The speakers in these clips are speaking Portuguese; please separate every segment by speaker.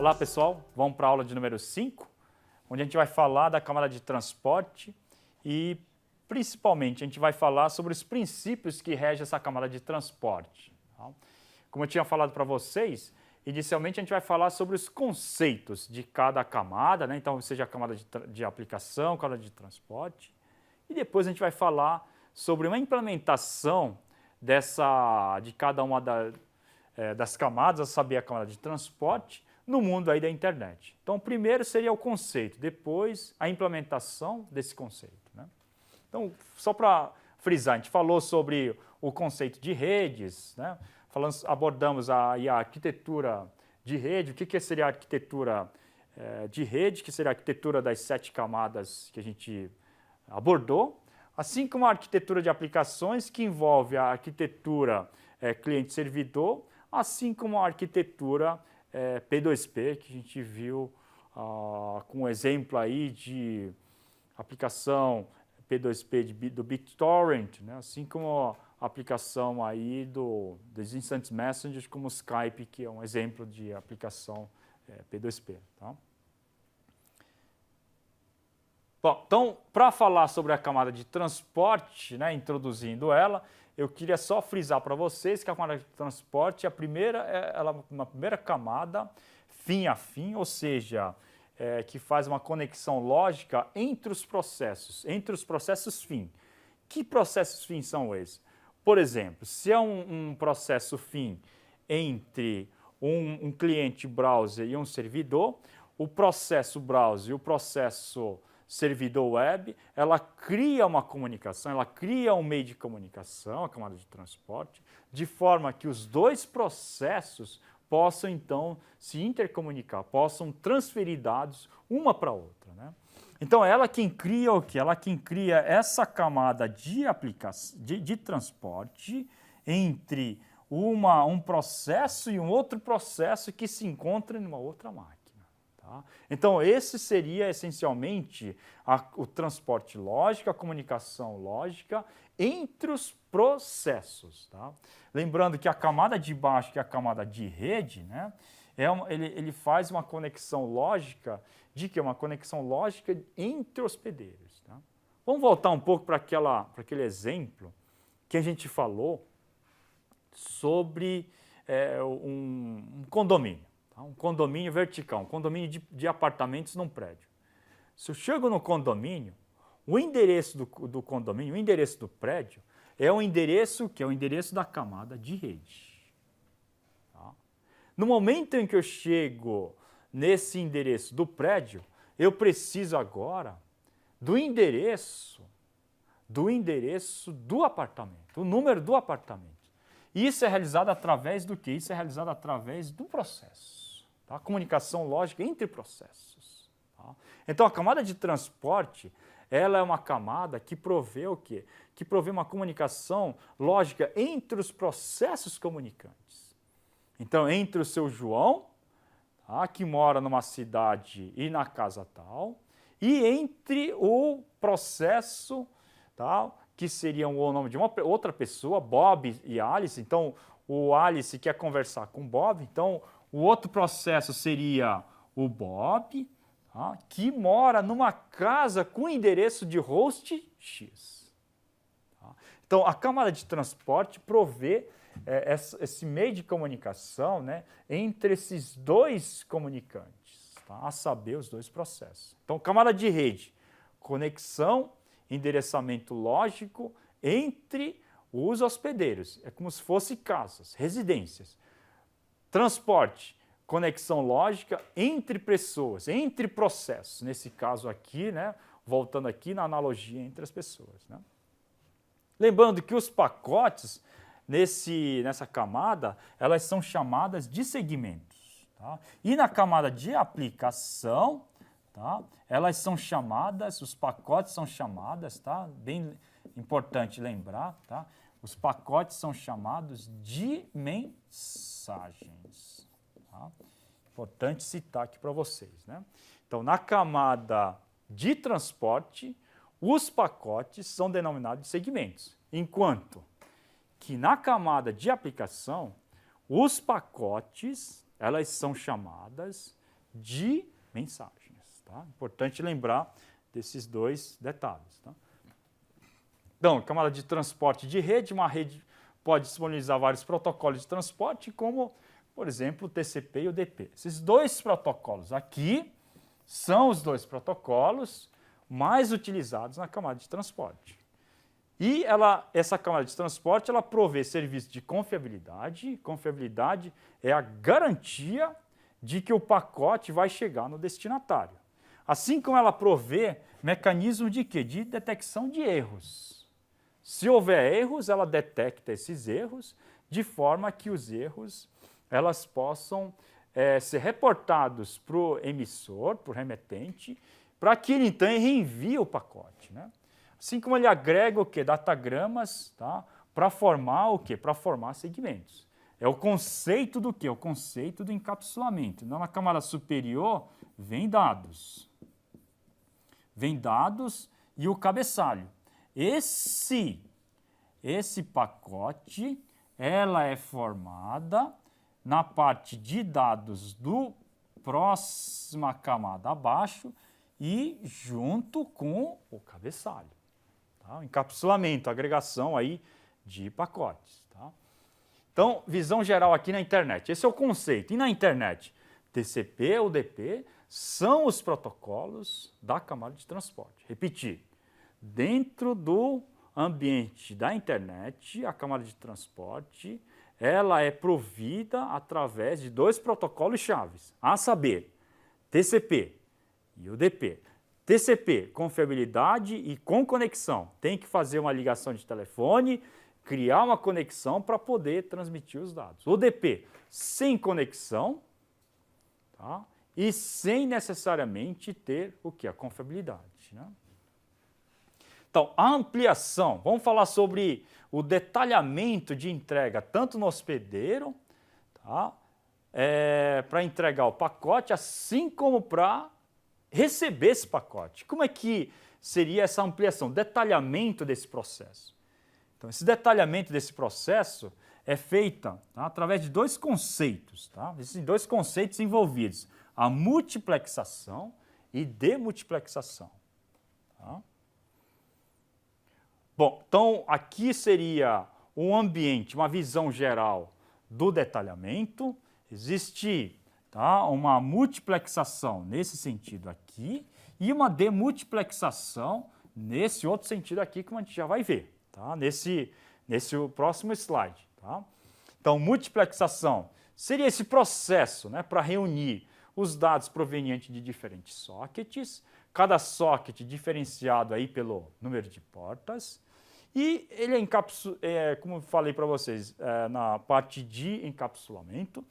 Speaker 1: Olá pessoal, vamos para a aula de número 5, onde a gente vai falar da camada de transporte e principalmente a gente vai falar sobre os princípios que regem essa camada de transporte. Tá? Como eu tinha falado para vocês, inicialmente a gente vai falar sobre os conceitos de cada camada, né? Então seja a camada de aplicação, camada de transporte, e depois a gente vai falar sobre uma implementação de cada uma das camadas, a saber, a camada de transporte, no mundo aí da internet. Então, primeiro seria o conceito, depois a implementação desse conceito, né? Então, só para frisar, a gente falou sobre o conceito de redes, né? Abordamos a arquitetura de rede. O que seria a arquitetura de rede, que seria a arquitetura das 7 camadas que a gente abordou, assim como a arquitetura de aplicações, que envolve a arquitetura cliente-servidor, assim como a arquitetura P2P, que a gente viu com um exemplo aí de aplicação P2P do BitTorrent, né? Assim como a aplicação aí dos Instant Messengers, como o Skype, que é um exemplo de aplicação P2P. Tá? Bom, então, para falar sobre a camada de transporte, né, introduzindo ela, eu queria só frisar para vocês que a camada de transporte é uma primeira camada fim a fim, ou seja, que faz uma conexão lógica entre os processos fim. Que processos fim são esses? Por exemplo, se é um processo fim entre um cliente browser e um servidor, o processo browser e o processo servidor web, ela cria uma comunicação, ela cria um meio de comunicação, a camada de transporte, de forma que os dois processos possam então se intercomunicar, possam transferir dados uma para a outra, né? Então ela quem cria o quê? Ela quem cria essa camada de aplicação, de transporte entre um processo e um outro processo que se encontra em uma outra máquina. Tá? Então, esse seria essencialmente o transporte lógico, a comunicação lógica entre os processos. Tá? Lembrando que a camada de baixo, que é a camada de rede, né, ele faz uma conexão lógica, uma conexão lógica entre hospedeiros. Tá? Vamos voltar um pouco para aquele exemplo que a gente falou sobre um condomínio. Um condomínio vertical, um condomínio de apartamentos num prédio. Se eu chego no condomínio, o endereço do condomínio, o endereço do prédio, é o endereço que é o endereço da camada de rede. Tá? No momento em que eu chego nesse endereço do prédio, eu preciso agora do endereço do apartamento, o número do apartamento. Isso é realizado através do quê? Isso é realizado através do processo. Tá? Comunicação lógica entre processos. Tá? Então, a camada de transporte, ela é uma camada que provê o quê? Que provê uma comunicação lógica entre os processos comunicantes. Então, entre o seu João, tá? Que mora numa cidade e na casa tal, e entre o processo, tá? Que seria o nome de uma outra pessoa, Bob e Alice. Então, o Alice quer conversar com o Bob. Então, o outro processo seria o Bob, tá? Que mora numa casa com endereço de host X. Tá? Então, a camada de transporte provê esse meio de comunicação, né, entre esses dois comunicantes, tá? A saber, os dois processos. Então, camada de rede, conexão, endereçamento lógico entre os hospedeiros. É como se fossem casas, residências. Transporte, conexão lógica entre pessoas, entre processos. Nesse caso aqui, né, voltando aqui na analogia entre as pessoas. Né? Lembrando que os pacotes nessa camada, elas são chamadas de segmentos. Tá? E na camada de aplicação, tá? Elas são chamadas, os pacotes são chamadas, tá? Bem importante lembrar, tá? Os pacotes são chamados de mensagens. Tá? Importante citar aqui para vocês. Né? Então, na camada de transporte, os pacotes são denominados de segmentos, enquanto que na camada de aplicação, os pacotes, elas são chamadas de mensagens. Tá? Importante lembrar desses dois detalhes. Tá? Então, camada de transporte de rede, uma rede pode disponibilizar vários protocolos de transporte, como, por exemplo, o TCP e o DP. Esses dois protocolos aqui são os dois protocolos mais utilizados na camada de transporte. E essa camada de transporte ela provê serviço de confiabilidade. Confiabilidade é a garantia de que o pacote vai chegar no destinatário. Assim como ela provê mecanismo de quê? De detecção de erros. Se houver erros, ela detecta esses erros de forma que os erros elas possam ser reportados para o emissor, para o remetente, para que ele então reenvie o pacote, né? Assim como ele agrega o quê? Datagramas, tá? Para formar o quê? Para formar segmentos. É o conceito do quê? O conceito do encapsulamento. Então, na camada superior, vem dados. Vem dados e o cabeçalho. Esse pacote, ela é formada na parte de dados do próxima camada abaixo e junto com o cabeçalho. Tá? Encapsulamento, agregação aí de pacotes. Tá? Então, visão geral aqui na internet. Esse é o conceito. E na internet, TCP ou DP são os protocolos da camada de transporte. Repetir, dentro do ambiente da internet, a camada de transporte, ela é provida através de dois protocolos chaves, a saber, TCP e o DP. TCP, confiabilidade e com conexão. Tem que fazer uma ligação de telefone, criar uma conexão para poder transmitir os dados. O DP, sem conexão, tá? E sem necessariamente ter o que? A confiabilidade. Né? Então, a ampliação, vamos falar sobre o detalhamento de entrega, tanto no hospedeiro, tá? Para entregar o pacote, assim como para receber esse pacote. Como é que seria essa ampliação, detalhamento desse processo? Então, esse detalhamento desse processo é feito através de dois conceitos. Tá? Existem dois conceitos envolvidos, a multiplexação e demultiplexação. Tá? Bom, então aqui seria um ambiente, uma visão geral do detalhamento. Existe uma multiplexação nesse sentido aqui e uma demultiplexação nesse outro sentido aqui, que a gente já vai ver, tá? nesse próximo slide. Tá? Então, multiplexação seria esse processo, né, para reunir os dados provenientes de diferentes sockets, cada socket diferenciado aí pelo número de portas, e ele como eu falei para vocês, na parte de encapsulamento,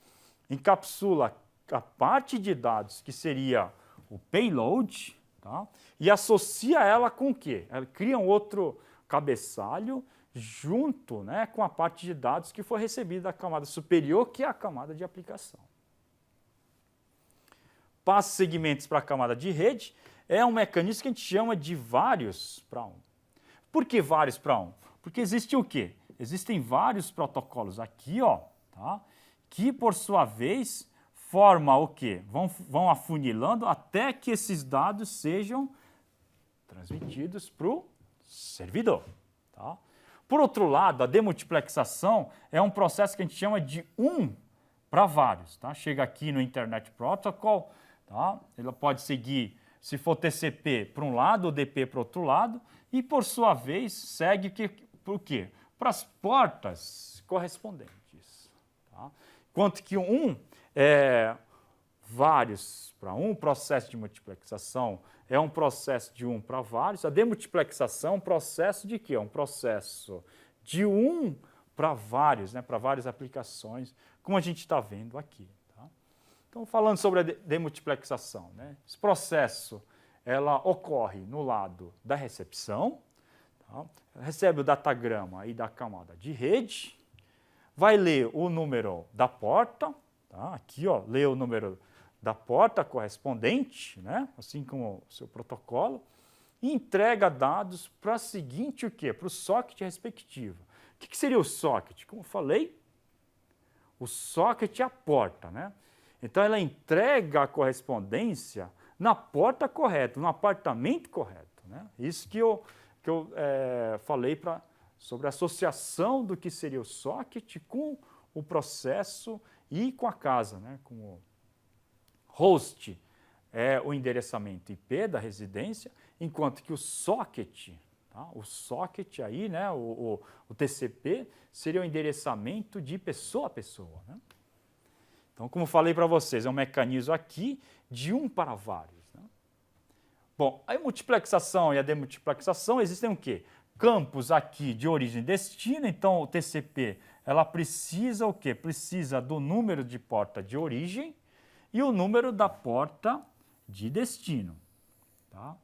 Speaker 1: encapsula a parte de dados que seria o payload, tá? E associa ela com o quê? Ela cria um outro cabeçalho junto, né, com a parte de dados que foi recebida da camada superior, que é a camada de aplicação. Passa segmentos para a camada de rede, é um mecanismo que a gente chama de vários para um. Por que vários para um? Porque existe o quê? Existem vários protocolos aqui, ó, tá? Que por sua vez forma o quê? Vão afunilando até que esses dados sejam transmitidos para o servidor. Tá? Por outro lado, a demultiplexação é um processo que a gente chama de um para vários. Tá? Chega aqui no Internet Protocol, tá? Ela pode seguir, se for TCP para um lado ou DP para o outro lado, e por sua vez segue para o quê? Para as portas correspondentes. Tá? Enquanto que um é vários para um, processo de multiplexação é um processo de um para vários, a demultiplexação é um processo de quê? É um processo de um para vários, né? Para várias aplicações, como a gente está vendo aqui. Tá? Então, falando sobre a demultiplexação, né? Esse processo ela ocorre no lado da recepção, tá? Recebe o datagrama aí da camada de rede, vai ler o número da porta, tá? Aqui, ó, lê o número da porta correspondente, né? Assim como o seu protocolo, e entrega dados para a seguinte o quê? Para o socket respectivo. O que seria o socket? Como eu falei, o socket é a porta, né? Então, ela entrega a correspondência na porta correta, no apartamento correto, né? Isso que eu falei sobre a associação do que seria o socket com o processo e com a casa, né? Com o host é o endereçamento IP da residência, enquanto que o socket, tá? O socket aí, né? O TCP seria o endereçamento de pessoa a pessoa, né? Então, como falei para vocês, é um mecanismo aqui de um para vários, né? Bom, a multiplexação e a demultiplexação existem o quê? Campos aqui de origem e destino, então o TCP, ela precisa o quê? Precisa do número de porta de origem e o número da porta de destino, tá?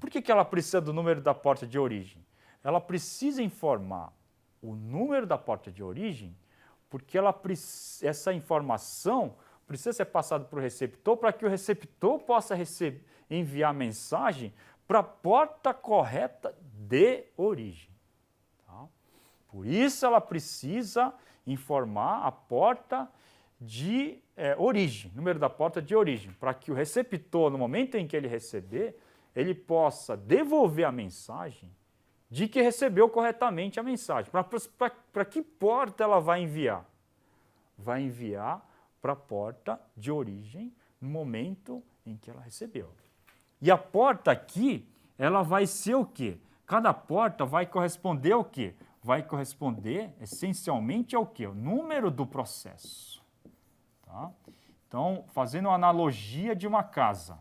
Speaker 1: Por que ela precisa do número da porta de origem? Ela precisa informar o número da porta de origem porque essa informação precisa ser passada para o receptor para que o receptor possa enviar a mensagem para a porta correta de origem. Tá? Por isso ela precisa informar a porta de origem, número da porta de origem, para que o receptor, no momento em que ele receber, ele possa devolver a mensagem de que recebeu corretamente a mensagem. Para que porta ela vai enviar? Vai enviar para a porta de origem no momento em que ela recebeu. E a porta aqui, ela vai ser o quê? Cada porta vai corresponder ao quê? Vai corresponder essencialmente ao quê? O número do processo. Tá? Então, fazendo uma analogia de uma casa.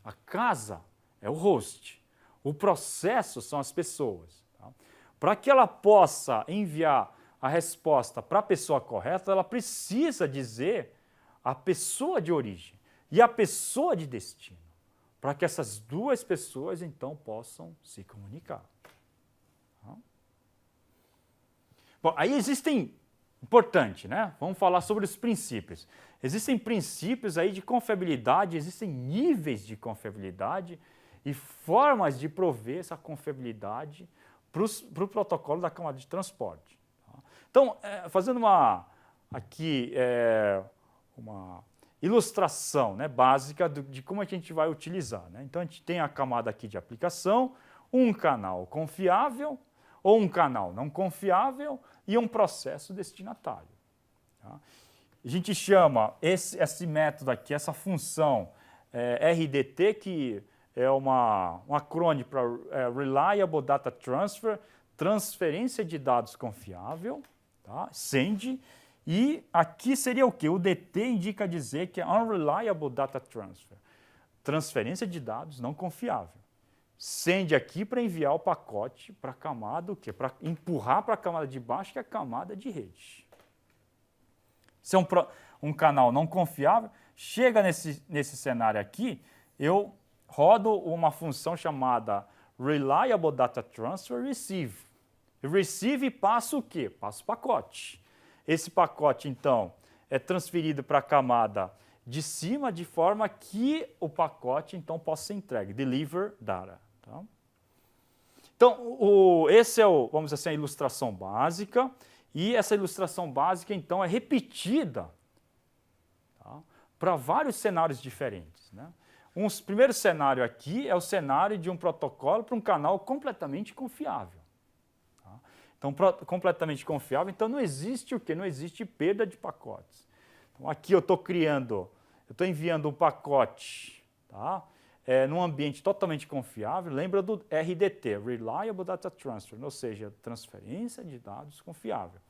Speaker 1: A casa é o host. O processo são as pessoas. Tá? Para que ela possa enviar a resposta para a pessoa correta, ela precisa dizer a pessoa de origem e a pessoa de destino, para que essas duas pessoas, então, possam se comunicar. Tá? Bom, aí existem, importante, né? Vamos falar sobre os princípios. Existem princípios aí de confiabilidade, existem níveis de confiabilidade e formas de prover essa confiabilidade para o protocolo da camada de transporte. Tá? Então, fazendo uma ilustração, né, básica de como a gente vai utilizar, né? Então, a gente tem a camada aqui de aplicação, um canal confiável ou um canal não confiável e um processo destinatário. Tá? A gente chama esse método aqui, essa função RDT, que é um acrônimo para Reliable Data Transfer, transferência de dados confiável, tá? SEND, e aqui seria o quê? O DT indica dizer que é Unreliable Data Transfer, transferência de dados não confiável. SEND aqui para enviar o pacote para a camada, o quê? Para empurrar para a camada de baixo, que é a camada de rede. Se é um canal não confiável, chega nesse cenário aqui, eu rodo uma função chamada Reliable Data Transfer Receive. Receive passa o quê? Passa o pacote. Esse pacote, então, é transferido para a camada de cima, de forma que o pacote, então, possa ser entregue. Deliver data. Tá? Então, esse é vamos dizer assim, a ilustração básica. E essa ilustração básica, então, é repetida, tá, para vários cenários diferentes. Né? Primeiro cenário aqui é o cenário de um protocolo para um canal completamente confiável. Tá? Então, completamente confiável, então não existe o quê? Não existe perda de pacotes. Então, aqui eu estou enviando um pacote, tá, num ambiente totalmente confiável, lembra do RDT, Reliable Data Transfer, ou seja, transferência de dados confiável.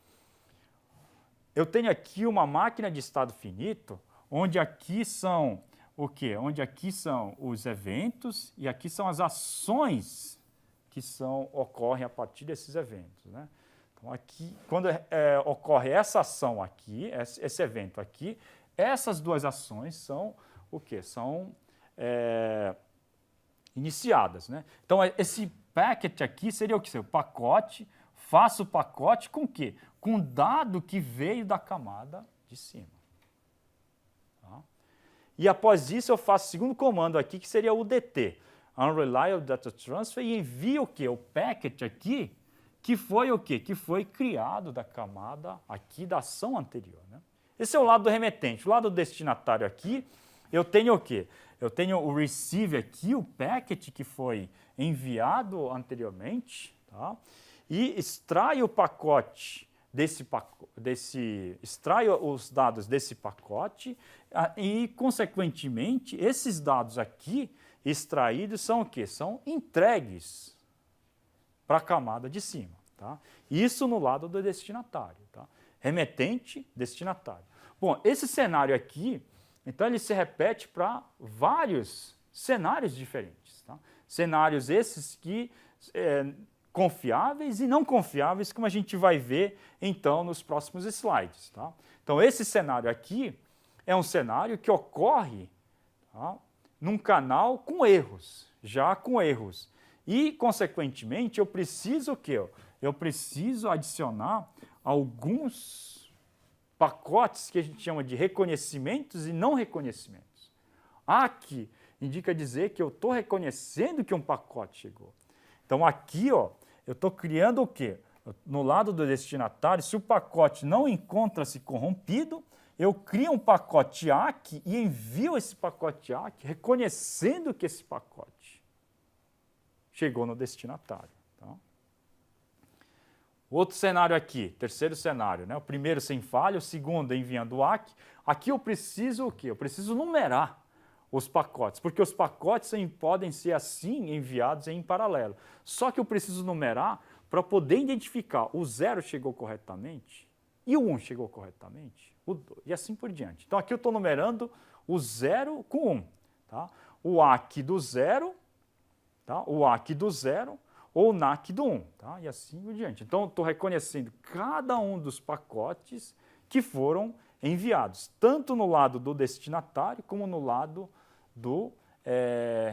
Speaker 1: Eu tenho aqui uma máquina de estado finito, onde aqui são o quê? Onde aqui são os eventos e aqui são as ações que ocorrem a partir desses eventos. Né? Então, aqui, quando ocorre essa ação aqui, esse evento aqui, essas duas ações são o quê? São iniciadas. Né? Então, esse packet aqui seria o quê? O pacote, faço o pacote com o quê? Com dado que veio da camada de cima. Tá? E após isso eu faço o segundo comando aqui, que seria o DT, Unreliable Data Transfer, e envio o quê? O packet aqui, que foi o quê? Que foi criado da camada aqui da ação anterior. Né? Esse é o lado do remetente. O lado do destinatário aqui, eu tenho o quê? Eu tenho o receive aqui, o packet que foi enviado anteriormente, tá? E extraio o pacote extraio os dados desse pacote e, consequentemente, esses dados aqui extraídos são o quê? São entregues para a camada de cima, tá? Isso no lado do destinatário, tá? Remetente, destinatário. Bom, esse cenário aqui, então ele se repete para vários cenários diferentes, tá? Cenários esses que confiáveis e não confiáveis, como a gente vai ver então nos próximos slides, tá? Então esse cenário aqui é um cenário que ocorre, tá, num canal com erros, já com erros. E, consequentemente, eu preciso o quê? Eu preciso adicionar alguns pacotes que a gente chama de reconhecimentos e não reconhecimentos. Aqui indica dizer que eu estou reconhecendo que um pacote chegou. Então aqui, ó, eu estou criando o quê? No lado do destinatário, se o pacote não encontra-se corrompido, eu crio um pacote ACK e envio esse pacote ACK reconhecendo que esse pacote chegou no destinatário. Tá? Outro cenário aqui, terceiro cenário, né? O primeiro sem falha, o segundo enviando o ACK. Aqui eu preciso o quê? Eu preciso numerar os pacotes, porque os pacotes podem ser assim enviados em paralelo. Só que eu preciso numerar para poder identificar o 0 chegou corretamente e o 1 chegou corretamente, o 2, e assim por diante. Então aqui eu estou numerando o 0 com o 1. Tá? O ACK do 0, tá? O ACK do 0 ou o NACK do 1, tá? E assim por diante. Então eu estou reconhecendo cada um dos pacotes que foram enviados, tanto no lado do destinatário como no lado do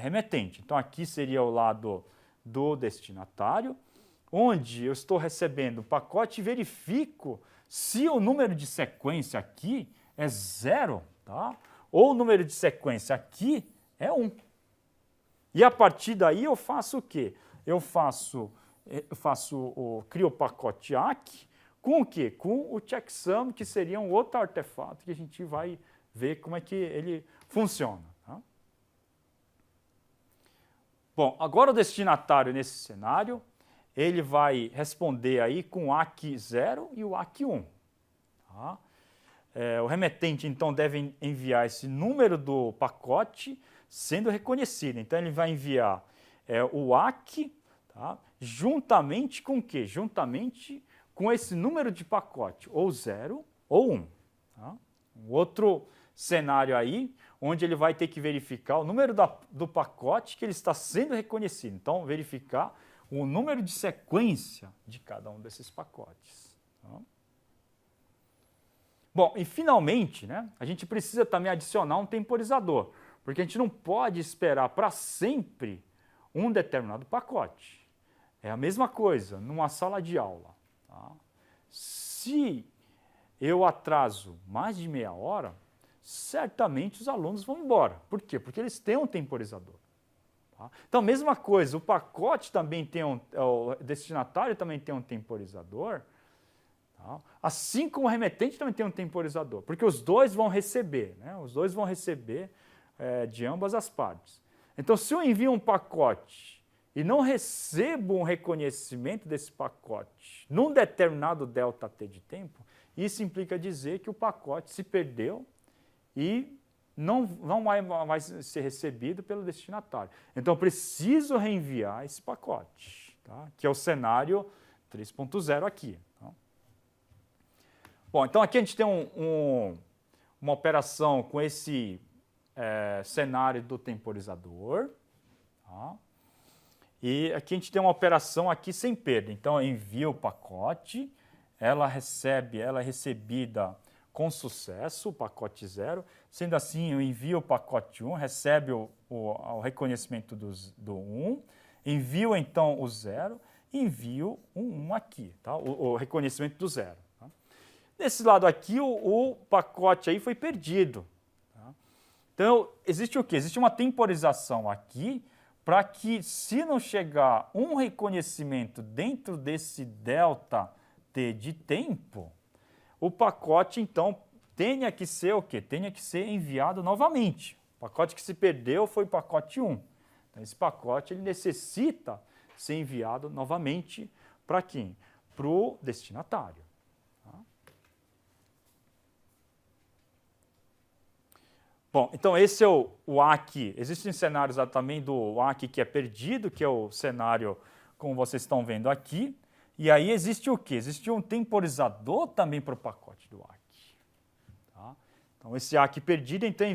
Speaker 1: remetente. Então aqui seria o lado do destinatário, onde eu estou recebendo o pacote e verifico se o número de sequência aqui é 0, tá? Ou o número de sequência aqui é 1. E a partir daí eu faço o quê? Crio o pacote ACK com o quê? Com o checksum, que seria um outro artefato que a gente vai ver como é que ele funciona. Tá? Bom, agora o destinatário nesse cenário, ele vai responder aí com o ACK 0 e o ACK 1. Tá? O remetente, então, deve enviar esse número do pacote sendo reconhecido. Então, ele vai enviar o ACK, tá? Juntamente com o quê? Juntamente com esse número de pacote, ou 0 ou 1. Tá? Um outro cenário aí, onde ele vai ter que verificar o número do pacote que ele está sendo reconhecido. Então, verificar o número de sequência de cada um desses pacotes. Tá? Bom, e finalmente, né, a gente precisa também adicionar um temporizador, porque a gente não pode esperar para sempre um determinado pacote. É a mesma coisa numa sala de aula. Tá? Se eu atraso mais de meia hora, certamente os alunos vão embora. Por quê? Porque eles têm um temporizador. Tá? Então, mesma coisa, o pacote também tem o destinatário também tem um temporizador, tá? Assim como o remetente também tem um temporizador, porque os dois vão receber, né? Os dois vão receber de ambas as partes. Então, se eu envio um pacote e não recebo um reconhecimento desse pacote num determinado ΔT de tempo, isso implica dizer que o pacote se perdeu e não vai mais ser recebido pelo destinatário. Então, eu preciso reenviar esse pacote, tá? Que é o cenário 3.0 aqui. Tá? Bom, então aqui a gente tem uma operação com esse cenário do temporizador. Tá? E aqui a gente tem uma operação aqui sem perda. Então, eu envio o pacote, ela é recebida com sucesso, o pacote 0. Sendo assim, eu envio o pacote 1, recebe o reconhecimento do 1, envio então o 0, envio o 1 aqui, tá? O reconhecimento do 0. Tá? Desse lado aqui, o pacote aí foi perdido. Tá? Então, existe o quê? Existe uma temporização aqui, para que, se não chegar um reconhecimento dentro desse ΔT de tempo, o pacote, então, tenha que ser o quê? Tenha que ser enviado novamente. O pacote que se perdeu foi o pacote 1. Então, esse pacote ele necessita ser enviado novamente para quem? Para o destinatário. Tá? Bom, então esse é o ACK. Existem cenários também do ACK que é perdido, que é o cenário como vocês estão vendo aqui. E aí existe o quê? Existe um temporizador também para o pacote do ACK. Tá? Então esse ACK perdido, então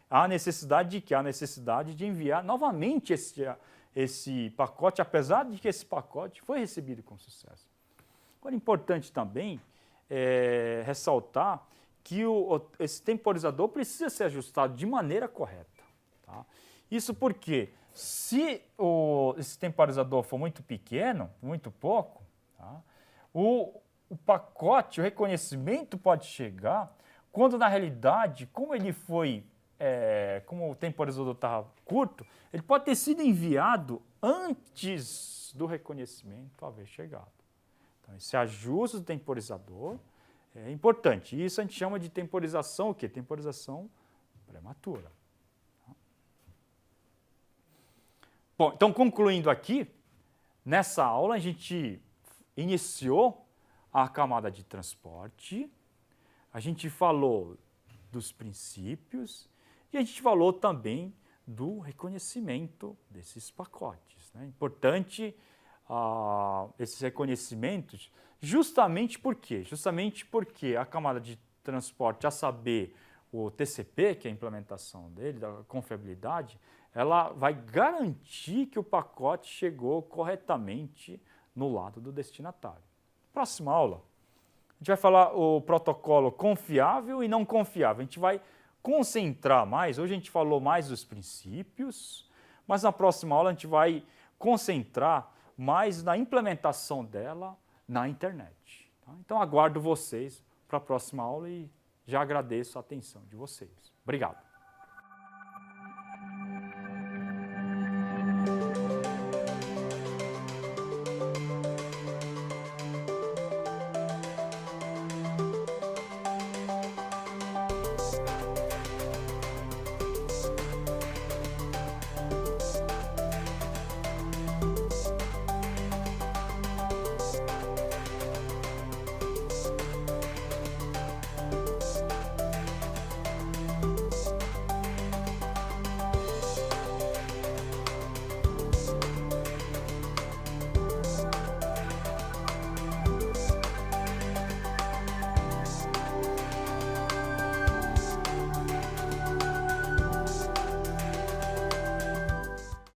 Speaker 1: há a necessidade de quê? Há a necessidade de enviar novamente esse pacote, apesar de que esse pacote foi recebido com sucesso. Agora, é importante também ressaltar que esse temporizador precisa ser ajustado de maneira correta. Tá? Isso porque, se esse temporizador for muito pequeno, muito pouco, tá? o pacote, o reconhecimento pode chegar quando, na realidade, como o temporizador estava curto, ele pode ter sido enviado antes do reconhecimento haver chegado. Então, esse ajuste do temporizador é importante. Isso a gente chama de temporização o quê? Temporização prematura. Bom, então concluindo aqui, nessa aula a gente iniciou a camada de transporte, a gente falou dos princípios e a gente falou também do reconhecimento desses pacotes. Né? Importante esses reconhecimentos, justamente por quê? Justamente porque a camada de transporte, a saber, o TCP, que é a implementação dele, da confiabilidade, ela vai garantir que o pacote chegou corretamente no lado do destinatário. Próxima aula, a gente vai falar o protocolo confiável e não confiável. A gente vai concentrar mais, hoje a gente falou mais dos princípios, mas na próxima aula a gente vai concentrar mais na implementação dela na internet. Tá? Então aguardo vocês para a próxima aula e já agradeço a atenção de vocês. Obrigado.